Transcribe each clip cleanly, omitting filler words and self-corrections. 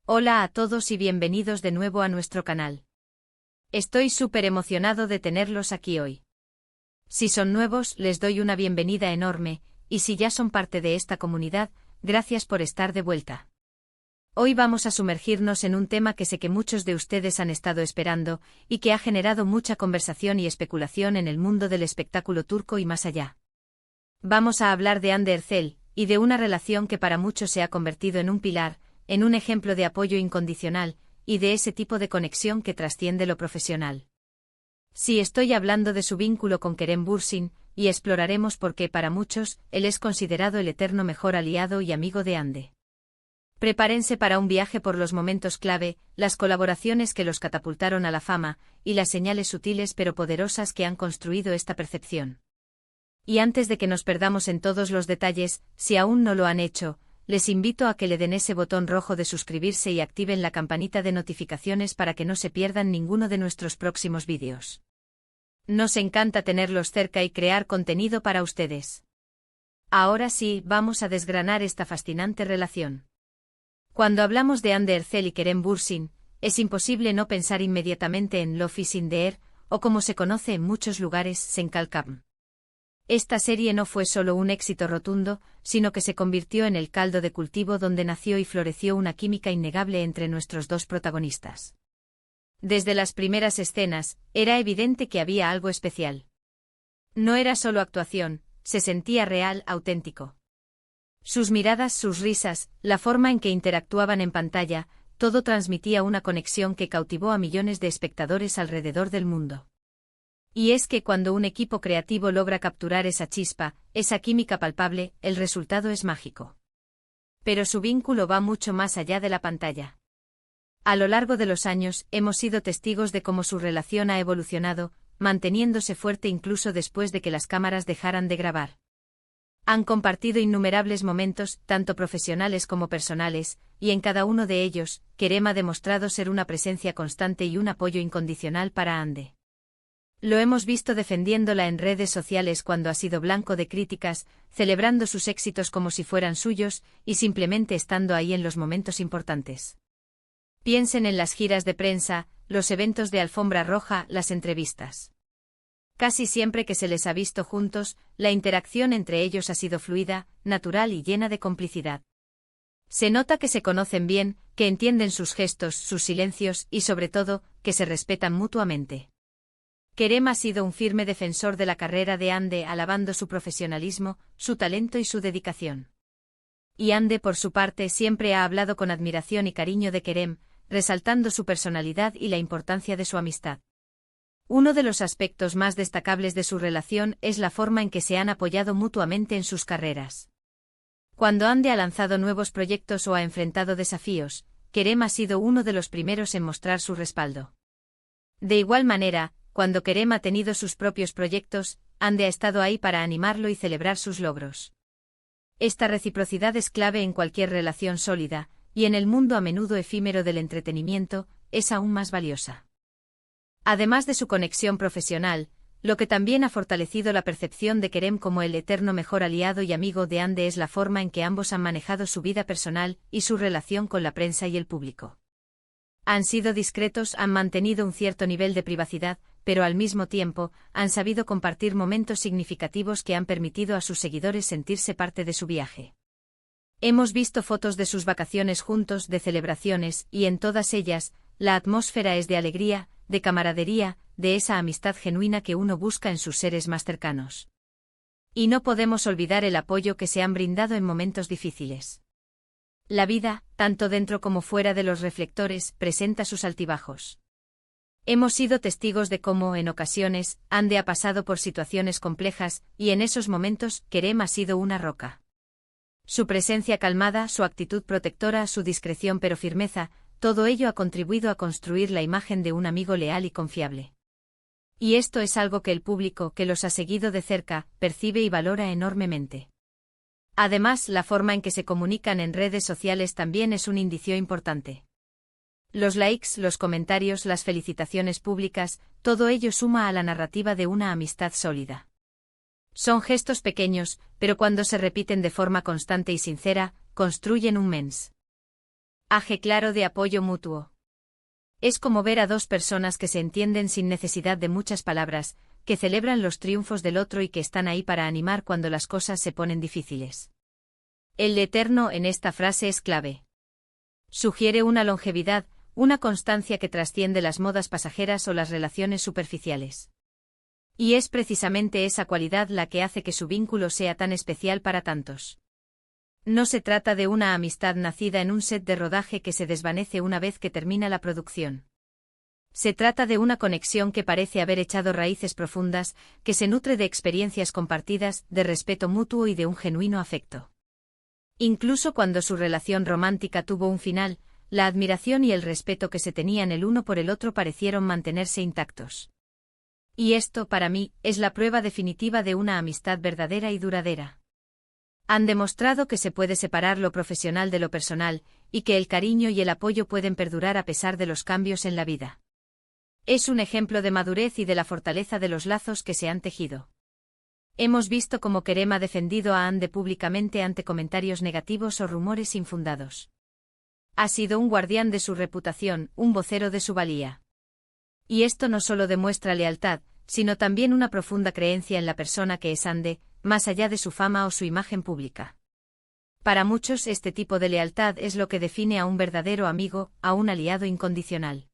Hola a todos y bienvenidos de nuevo a nuestro canal. Estoy súper emocionado de tenerlos aquí hoy. Si son nuevos, les doy una bienvenida enorme, y si ya son parte de esta comunidad, gracias por estar de vuelta. Hoy vamos a sumergirnos en un tema que sé que muchos de ustedes han estado esperando, y que ha generado mucha conversación y especulación en el mundo del espectáculo turco y más allá. Vamos a hablar de Hande Erçel, y de una relación que para muchos se ha convertido en un pilar, en un ejemplo de apoyo incondicional, y de ese tipo de conexión que trasciende lo profesional. Sí, estoy hablando de su vínculo con Kerem Bürsin, y exploraremos por qué para muchos, él es considerado el eterno mejor aliado y amigo de Hande. Prepárense para un viaje por los momentos clave, las colaboraciones que los catapultaron a la fama, y las señales sutiles pero poderosas que han construido esta percepción. Y antes de que nos perdamos en todos los detalles, si aún no lo han hecho, les invito a que le den ese botón rojo de suscribirse y activen la campanita de notificaciones para que no se pierdan ninguno de nuestros próximos vídeos. Nos encanta tenerlos cerca y crear contenido para ustedes. Ahora sí, vamos a desgranar esta fascinante relación. Cuando hablamos de Hande Erçel y Kerem Bürsin, es imposible no pensar inmediatamente en Love is in the air, o como se conoce en muchos lugares, Senkalkam. Esta serie no fue solo un éxito rotundo, sino que se convirtió en el caldo de cultivo donde nació y floreció una química innegable entre nuestros dos protagonistas. Desde las primeras escenas, era evidente que había algo especial. No era solo actuación, se sentía real, auténtico. Sus miradas, sus risas, la forma en que interactuaban en pantalla, todo transmitía una conexión que cautivó a millones de espectadores alrededor del mundo. Y es que cuando un equipo creativo logra capturar esa chispa, esa química palpable, el resultado es mágico. Pero su vínculo va mucho más allá de la pantalla. A lo largo de los años, hemos sido testigos de cómo su relación ha evolucionado, manteniéndose fuerte incluso después de que las cámaras dejaran de grabar. Han compartido innumerables momentos, tanto profesionales como personales, y en cada uno de ellos, Kerem ha demostrado ser una presencia constante y un apoyo incondicional para Hande. Lo hemos visto defendiéndola en redes sociales cuando ha sido blanco de críticas, celebrando sus éxitos como si fueran suyos, y simplemente estando ahí en los momentos importantes. Piensen en las giras de prensa, los eventos de alfombra roja, las entrevistas. Casi siempre que se les ha visto juntos, la interacción entre ellos ha sido fluida, natural y llena de complicidad. Se nota que se conocen bien, que entienden sus gestos, sus silencios y sobre todo, que se respetan mutuamente. Kerem ha sido un firme defensor de la carrera de Hande, alabando su profesionalismo, su talento y su dedicación. Y Hande por su parte siempre ha hablado con admiración y cariño de Kerem, resaltando su personalidad y la importancia de su amistad. Uno de los aspectos más destacables de su relación es la forma en que se han apoyado mutuamente en sus carreras. Cuando Hande ha lanzado nuevos proyectos o ha enfrentado desafíos, Kerem ha sido uno de los primeros en mostrar su respaldo. De igual manera, cuando Kerem ha tenido sus propios proyectos, Hande ha estado ahí para animarlo y celebrar sus logros. Esta reciprocidad es clave en cualquier relación sólida, y en el mundo a menudo efímero del entretenimiento, es aún más valiosa. Además de su conexión profesional, lo que también ha fortalecido la percepción de Kerem como el eterno mejor aliado y amigo de Hande es la forma en que ambos han manejado su vida personal y su relación con la prensa y el público. Han sido discretos, han mantenido un cierto nivel de privacidad, pero al mismo tiempo, han sabido compartir momentos significativos que han permitido a sus seguidores sentirse parte de su viaje. Hemos visto fotos de sus vacaciones juntos, de celebraciones, y en todas ellas, la atmósfera es de alegría, de camaradería, de esa amistad genuina que uno busca en sus seres más cercanos. Y no podemos olvidar el apoyo que se han brindado en momentos difíciles. La vida, tanto dentro como fuera de los reflectores, presenta sus altibajos. Hemos sido testigos de cómo, en ocasiones, Hande ha pasado por situaciones complejas, y en esos momentos, Kerem ha sido una roca. Su presencia calmada, su actitud protectora, su discreción pero firmeza, todo ello ha contribuido a construir la imagen de un amigo leal y confiable. Y esto es algo que el público, que los ha seguido de cerca, percibe y valora enormemente. Además, la forma en que se comunican en redes sociales también es un indicio importante. Los likes, los comentarios, las felicitaciones públicas, todo ello suma a la narrativa de una amistad sólida. Son gestos pequeños, pero cuando se repiten de forma constante y sincera, construyen un mens. Aje claro de apoyo mutuo. Es como ver a dos personas que se entienden sin necesidad de muchas palabras, que celebran los triunfos del otro y que están ahí para animar cuando las cosas se ponen difíciles. El eterno en esta frase es clave. Sugiere una longevidad, una constancia que trasciende las modas pasajeras o las relaciones superficiales. Y es precisamente esa cualidad la que hace que su vínculo sea tan especial para tantos. No se trata de una amistad nacida en un set de rodaje que se desvanece una vez que termina la producción. Se trata de una conexión que parece haber echado raíces profundas, que se nutre de experiencias compartidas, de respeto mutuo y de un genuino afecto. Incluso cuando su relación romántica tuvo un final, la admiración y el respeto que se tenían el uno por el otro parecieron mantenerse intactos. Y esto, para mí, es la prueba definitiva de una amistad verdadera y duradera. Han demostrado que se puede separar lo profesional de lo personal, y que el cariño y el apoyo pueden perdurar a pesar de los cambios en la vida. Es un ejemplo de madurez y de la fortaleza de los lazos que se han tejido. Hemos visto cómo Kerem ha defendido a Hande públicamente ante comentarios negativos o rumores infundados. Ha sido un guardián de su reputación, un vocero de su valía. Y esto no solo demuestra lealtad, sino también una profunda creencia en la persona que es Hande, más allá de su fama o su imagen pública. Para muchos este tipo de lealtad es lo que define a un verdadero amigo, a un aliado incondicional.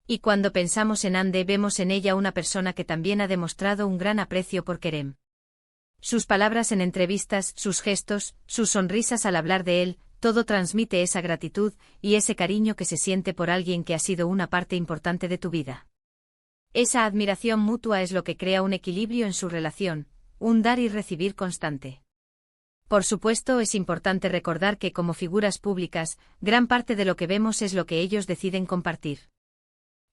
Y cuando pensamos en Hande vemos en ella una persona que también ha demostrado un gran aprecio por Kerem. Sus palabras en entrevistas, sus gestos, sus sonrisas al hablar de él, todo transmite esa gratitud y ese cariño que se siente por alguien que ha sido una parte importante de tu vida. Esa admiración mutua es lo que crea un equilibrio en su relación, un dar y recibir constante. Por supuesto, es importante recordar que como figuras públicas, gran parte de lo que vemos es lo que ellos deciden compartir.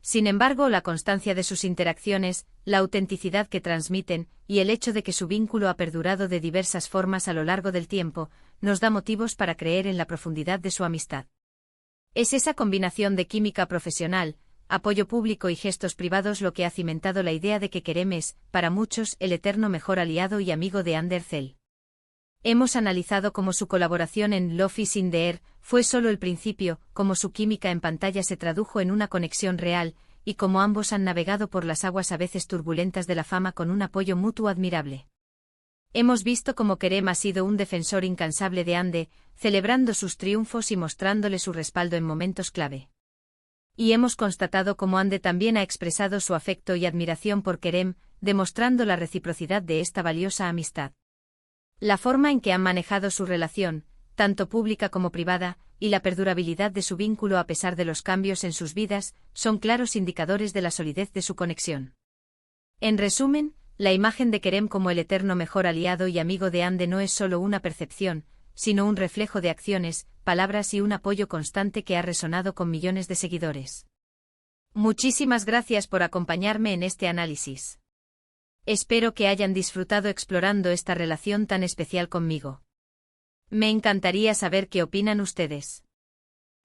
Sin embargo, la constancia de sus interacciones, la autenticidad que transmiten, y el hecho de que su vínculo ha perdurado de diversas formas a lo largo del tiempo, nos da motivos para creer en la profundidad de su amistad. Es esa combinación de química profesional, apoyo público y gestos privados lo que ha cimentado la idea de que Kerem es, para muchos, el eterno mejor aliado y amigo de Hande Erçel. Hemos analizado cómo su colaboración en Love is in the Air fue solo el principio, cómo su química en pantalla se tradujo en una conexión real, y cómo ambos han navegado por las aguas a veces turbulentas de la fama con un apoyo mutuo admirable. Hemos visto cómo Kerem ha sido un defensor incansable de Hande, celebrando sus triunfos y mostrándole su respaldo en momentos clave. Y hemos constatado cómo Hande también ha expresado su afecto y admiración por Kerem, demostrando la reciprocidad de esta valiosa amistad. La forma en que han manejado su relación, tanto pública como privada, y la perdurabilidad de su vínculo a pesar de los cambios en sus vidas, son claros indicadores de la solidez de su conexión. En resumen, la imagen de Kerem como el eterno mejor aliado y amigo de Hande no es solo una percepción, sino un reflejo de acciones, palabras y un apoyo constante que ha resonado con millones de seguidores. Muchísimas gracias por acompañarme en este análisis. Espero que hayan disfrutado explorando esta relación tan especial conmigo. Me encantaría saber qué opinan ustedes.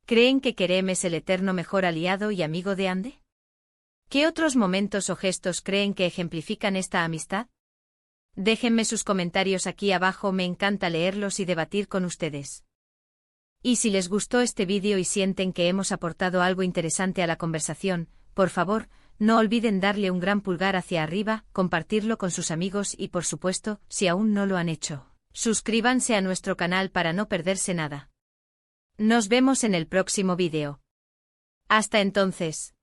¿Creen que Kerem es el eterno mejor aliado y amigo de Hande? ¿Qué otros momentos o gestos creen que ejemplifican esta amistad? Déjenme sus comentarios aquí abajo, me encanta leerlos y debatir con ustedes. Y si les gustó este vídeo y sienten que hemos aportado algo interesante a la conversación, por favor, no olviden darle un gran pulgar hacia arriba, compartirlo con sus amigos y por supuesto, si aún no lo han hecho, suscríbanse a nuestro canal para no perderse nada. Nos vemos en el próximo vídeo. Hasta entonces.